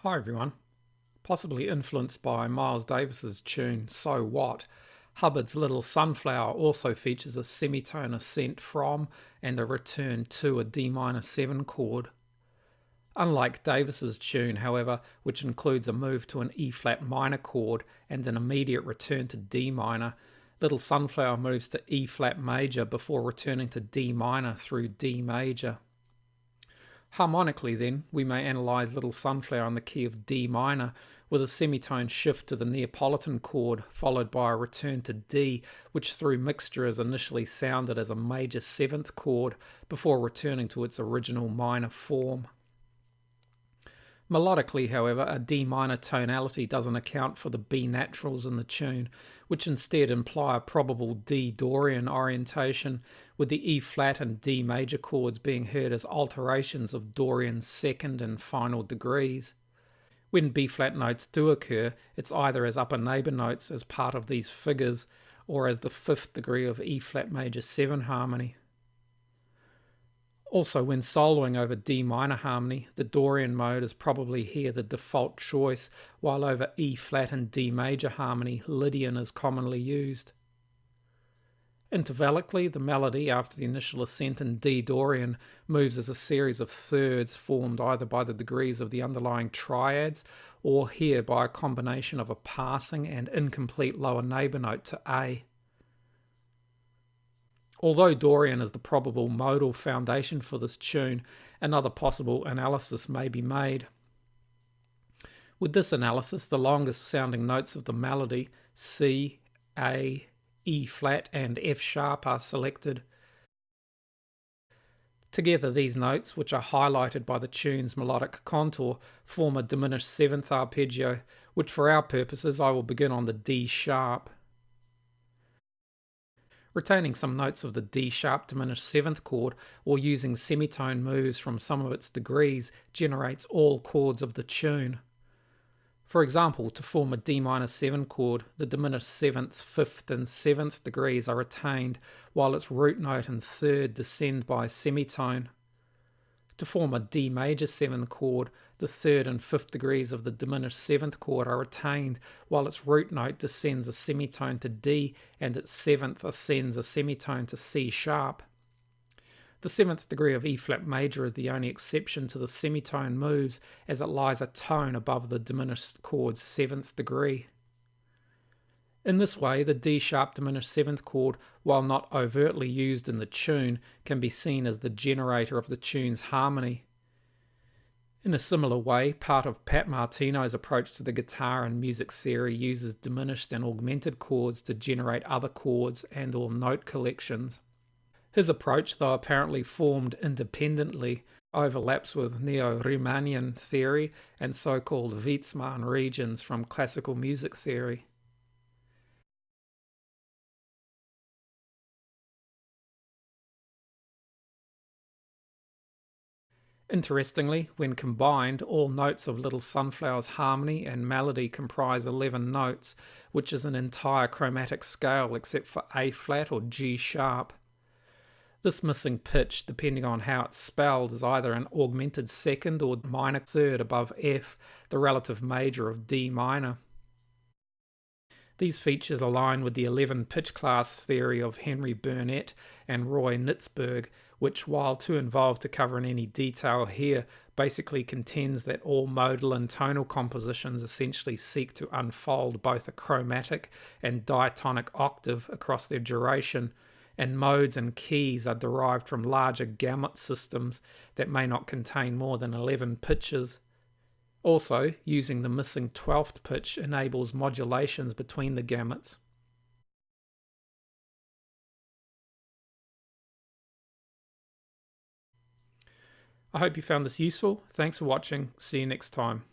Hi everyone. Possibly influenced by Miles Davis's tune So What, Hubbard's Little Sunflower also features a semitone ascent from and a return to a D minor 7 chord. Unlike Davis's tune, however, which includes a move to an E flat minor chord and an immediate return to D minor, Little Sunflower moves to E flat major before returning to D minor through D major. Harmonically then, we may analyse Little Sunflower in the key of D minor with a semitone shift to the Neapolitan chord followed by a return to D, which through mixture is initially sounded as a major 7th chord before returning to its original minor form. Melodically, however, a D minor tonality doesn't account for the B naturals in the tune, which instead imply a probable D Dorian orientation, with the E flat and D major chords being heard as alterations of Dorian's second and final degrees. When B flat notes do occur, it's either as upper neighbour notes as part of these figures, or as the 5th degree of E flat major 7 harmony. Also, when soloing over D minor harmony, the Dorian mode is probably here the default choice, while over E flat and D major harmony, Lydian is commonly used. Intervallically, the melody after the initial ascent in D Dorian moves as a series of thirds formed either by the degrees of the underlying triads or here by a combination of a passing and incomplete lower neighbour note to A. Although Dorian is the probable modal foundation for this tune, another possible analysis may be made. With this analysis, the longest sounding notes of the melody, C, A, E flat and F sharp are selected. Together these notes, which are highlighted by the tune's melodic contour, form a diminished 7th arpeggio, which for our purposes I will begin on the D sharp. Retaining some notes of the D sharp diminished 7th chord or using semitone moves from some of its degrees generates all chords of the tune. For example, to form a D minor 7 chord, the diminished 7th, 5th and 7th degrees are retained while its root note and 3rd descend by semitone. To form a D major 7 chord, the 3rd and 5th degrees of the diminished 7th chord are retained while its root note descends a semitone to D and its 7th ascends a semitone to C sharp. The 7th degree of E flat major is the only exception to the semitone moves as it lies a tone above the diminished chord's 7th degree. In this way, the D sharp diminished 7th chord, while not overtly used in the tune, can be seen as the generator of the tune's harmony. In a similar way, part of Pat Martino's approach to the guitar and music theory uses diminished and augmented chords to generate other chords and or note collections. His approach, though apparently formed independently, overlaps with Neo-riemannian theory and so-called Weizmann regions from classical music theory. Interestingly, when combined, all notes of Little Sunflower's harmony and melody comprise 11 notes, which is an entire chromatic scale except for A flat or G sharp. This missing pitch, depending on how it's spelled, is either an augmented 2nd or minor 3rd above F, the relative major of D minor. These features align with the 11 pitch class theory of Henry Burnett and Roy Nitzberg, which, while too involved to cover in any detail here, basically contends that all modal and tonal compositions essentially seek to unfold both a chromatic and diatonic octave across their duration, and modes and keys are derived from larger gamut systems that may not contain more than 11 pitches. Also, using the missing 12th pitch enables modulations between the gamuts. I hope you found this useful. Thanks for watching. See you next time.